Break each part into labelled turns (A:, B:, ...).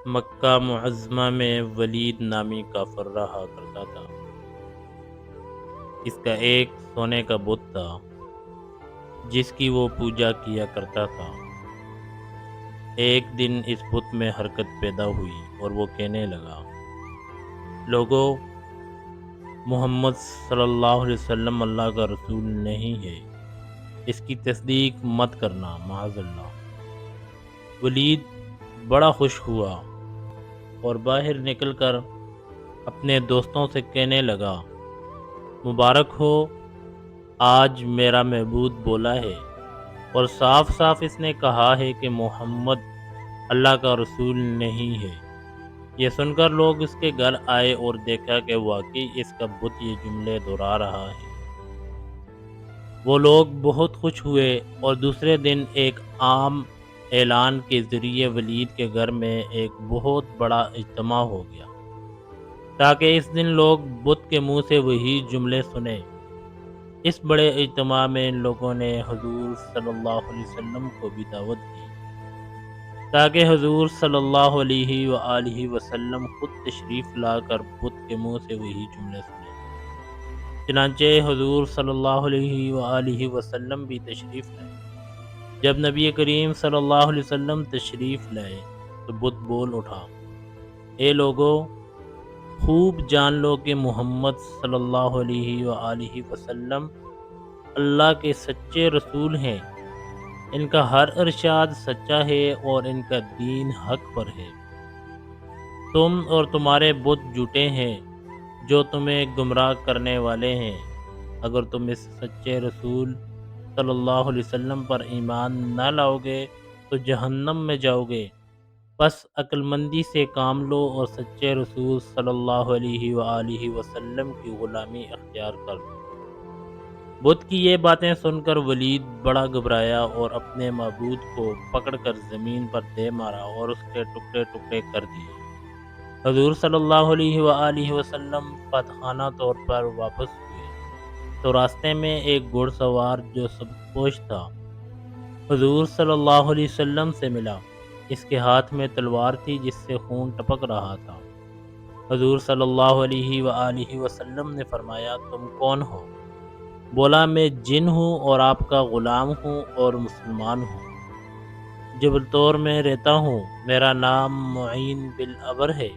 A: مکہ معظمہ میں ولید نامی کافر رہا کرتا تھا۔ اس کا ایک سونے کا بت تھا جس کی وہ پوجا کیا کرتا تھا۔ ایک دن اس بت میں حرکت پیدا ہوئی اور وہ کہنے لگا، لوگو، محمد صلی اللہ علیہ وسلم اللہ کا رسول نہیں ہے، اس کی تصدیق مت کرنا، معاذ اللہ۔ ولید بڑا خوش ہوا اور باہر نکل کر اپنے دوستوں سے کہنے لگا، مبارک ہو، آج میرا معبود بولا ہے اور صاف صاف اس نے کہا ہے کہ محمد اللہ کا رسول نہیں ہے۔ یہ سن کر لوگ اس کے گھر آئے اور دیکھا کہ واقعی اس کا بت یہ جملے دہرا رہا ہے۔ وہ لوگ بہت خوش ہوئے اور دوسرے دن ایک عام اعلان کے ذریعے ولید کے گھر میں ایک بہت بڑا اجتماع ہو گیا تاکہ اس دن لوگ بت کے منہ سے وہی جملے سنیں۔ اس بڑے اجتماع میں ان لوگوں نے حضور صلی اللہ علیہ وسلم کو بھی دعوت دی تاکہ حضور صلی اللہ علیہ وآلہ وسلم خود تشریف لا کر بت کے منہ سے وہی جملے سنیں۔ چنانچہ حضور صلی اللہ علیہ وآلہ وسلم بھی تشریف لائے۔ جب نبی کریم صلی اللہ علیہ وسلم تشریف لائے تو بت بول اٹھا، اے لوگو، خوب جان لو کہ محمد صلی اللہ علیہ وآلہ وسلم اللہ کے سچے رسول ہیں، ان کا ہر ارشاد سچا ہے اور ان کا دین حق پر ہے۔ تم اور تمہارے بت جھوٹے ہیں جو تمہیں گمراہ کرنے والے ہیں۔ اگر تم اس سچے رسول صلی اللہ علیہ وسلم پر ایمان نہ لاؤ گے تو جہنم میں جاؤ گے۔ بس عقل مندی سے کام لو اور سچے رسول صلی اللہ علیہ وآلہ وسلم کی غلامی اختیار کر لو۔ بت کی یہ باتیں سن کر ولید بڑا گھبرایا اور اپنے معبود کو پکڑ کر زمین پر دے مارا اور اس کے ٹکڑے ٹکڑے کر دیے۔ حضور صلی اللہ علیہ وآلہ وسلم فاتحانہ طور پر واپس ہوئے تو راستے میں ایک گھڑ سوار جو سبز پوش تھا حضور صلی اللہ علیہ وسلم سے ملا۔ اس کے ہاتھ میں تلوار تھی جس سے خون ٹپک رہا تھا۔ حضور صلی اللہ علیہ وآلہ وسلم نے فرمایا، تم کون ہو؟ بولا، میں جن ہوں اور آپ کا غلام ہوں اور مسلمان ہوں۔ جبل طور میں رہتا ہوں، میرا نام معین بالابر ہے۔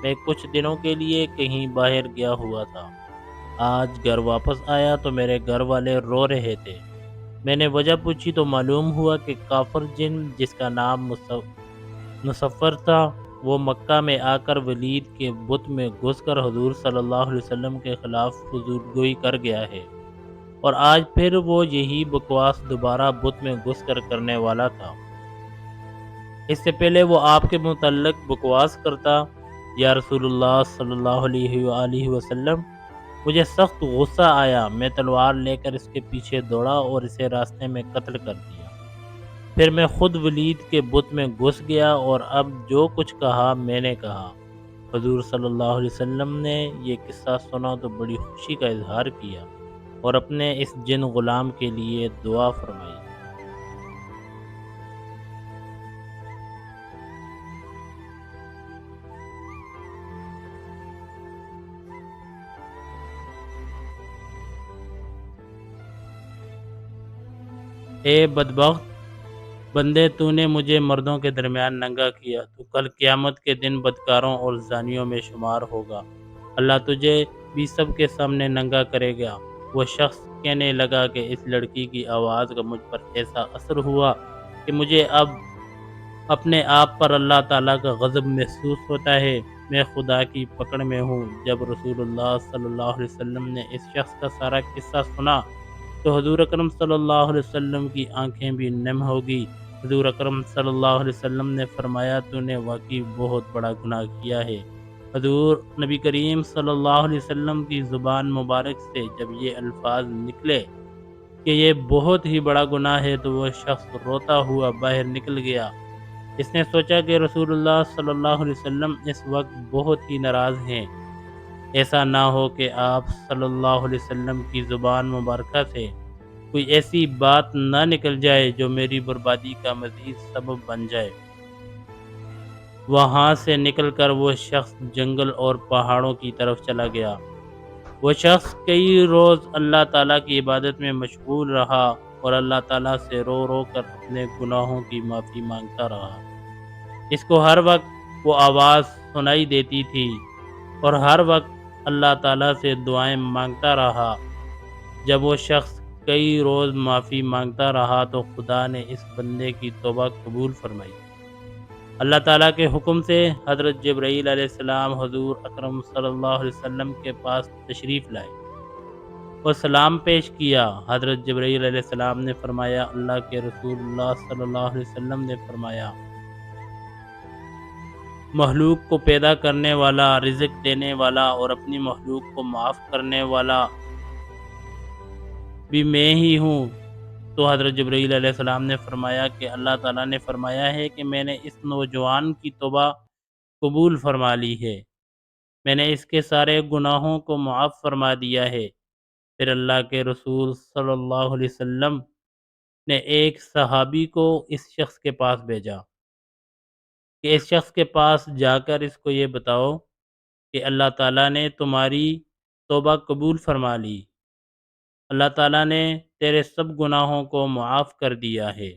A: میں کچھ دنوں کے لیے کہیں باہر گیا ہوا تھا۔ آج گھر واپس آیا تو میرے گھر والے رو رہے تھے۔ میں نے وجہ پوچھی تو معلوم ہوا کہ کافر جن جس کا نام مصفر تھا، وہ مکہ میں آ کر ولید کے بت میں گھس کر حضور صلی اللہ علیہ وسلم کے خلاف فضول گوئی کر گیا ہے، اور آج پھر وہ یہی بکواس دوبارہ بت میں گھس کر کرنے والا تھا۔ اس سے پہلے وہ آپ کے متعلق بکواس کرتا، یا رسول اللہ صلی اللہ علیہ وآلہ وسلم، مجھے سخت غصہ آیا، میں تلوار لے کر اس کے پیچھے دوڑا اور اسے راستے میں قتل کر دیا۔ پھر میں خود ولید کے بت میں گھس گیا اور اب جو کچھ کہا میں نے کہا۔ حضور صلی اللہ علیہ وسلم نے یہ قصہ سنا تو بڑی خوشی کا اظہار کیا اور اپنے اس جن غلام کے لیے دعا فرمائی۔ اے بدبخت بندے، تو نے مجھے مردوں کے درمیان ننگا کیا، تو کل قیامت کے دن بدکاروں اور زانیوں میں شمار ہوگا۔ اللہ تجھے بھی سب کے سامنے ننگا کرے گا۔ وہ شخص کہنے لگا کہ اس لڑکی کی آواز کا مجھ پر ایسا اثر ہوا کہ مجھے اب اپنے آپ پر اللہ تعالیٰ کا غضب محسوس ہوتا ہے۔ میں خدا کی پکڑ میں ہوں۔ جب رسول اللہ صلی اللہ علیہ وسلم نے اس شخص کا سارا قصہ سنا تو حضور اکرم صلی اللہ علیہ وسلم کی آنکھیں بھی نم ہو گئی۔ حضور اکرم صلی اللہ علیہ وسلم نے فرمایا، تو نے واقعی بہت بڑا گناہ کیا ہے۔ حضور نبی کریم صلی اللہ علیہ وسلم کی زبان مبارک سے جب یہ الفاظ نکلے کہ یہ بہت ہی بڑا گناہ ہے تو وہ شخص روتا ہوا باہر نکل گیا۔ اس نے سوچا کہ رسول اللہ صلی اللہ علیہ وسلم اس وقت بہت ہی ناراض ہیں، ایسا نہ ہو کہ آپ صلی اللہ علیہ وسلم کی زبان مبارکہ سے کوئی ایسی بات نہ نکل جائے جو میری بربادی کا مزید سبب بن جائے۔ وہاں سے نکل کر وہ شخص جنگل اور پہاڑوں کی طرف چلا گیا۔ وہ شخص کئی روز اللہ تعالیٰ کی عبادت میں مشغول رہا اور اللہ تعالیٰ سے رو رو کر اپنے گناہوں کی معافی مانگتا رہا۔ اس کو ہر وقت وہ آواز سنائی دیتی تھی اور ہر وقت اللہ تعالیٰ سے دعائیں مانگتا رہا۔ جب وہ شخص کئی روز معافی مانگتا رہا تو خدا نے اس بندے کی توبہ قبول فرمائی۔ اللہ تعالیٰ کے حکم سے حضرت جبرائیل علیہ السلام حضور اکرم صلی اللہ علیہ وسلم کے پاس تشریف لائے اور سلام پیش کیا۔ حضرت جبرائیل علیہ السلام نے فرمایا، اللہ کے رسول اللہ صلی اللہ علیہ وسلم نے فرمایا، مخلوق کو پیدا کرنے والا، رزق دینے والا اور اپنی مخلوق کو معاف کرنے والا بھی میں ہی ہوں۔ تو حضرت جبرائیل علیہ السلام نے فرمایا کہ اللہ تعالیٰ نے فرمایا ہے کہ میں نے اس نوجوان کی توبہ قبول فرما لی ہے، میں نے اس کے سارے گناہوں کو معاف فرما دیا ہے۔ پھر اللہ کے رسول صلی اللہ علیہ وسلم نے ایک صحابی کو اس شخص کے پاس بھیجا کہ اس شخص کے پاس جا کر اس کو یہ بتاؤ کہ اللہ تعالیٰ نے تمہاری توبہ قبول فرما لی، اللہ تعالیٰ نے تیرے سب گناہوں کو معاف کر دیا ہے۔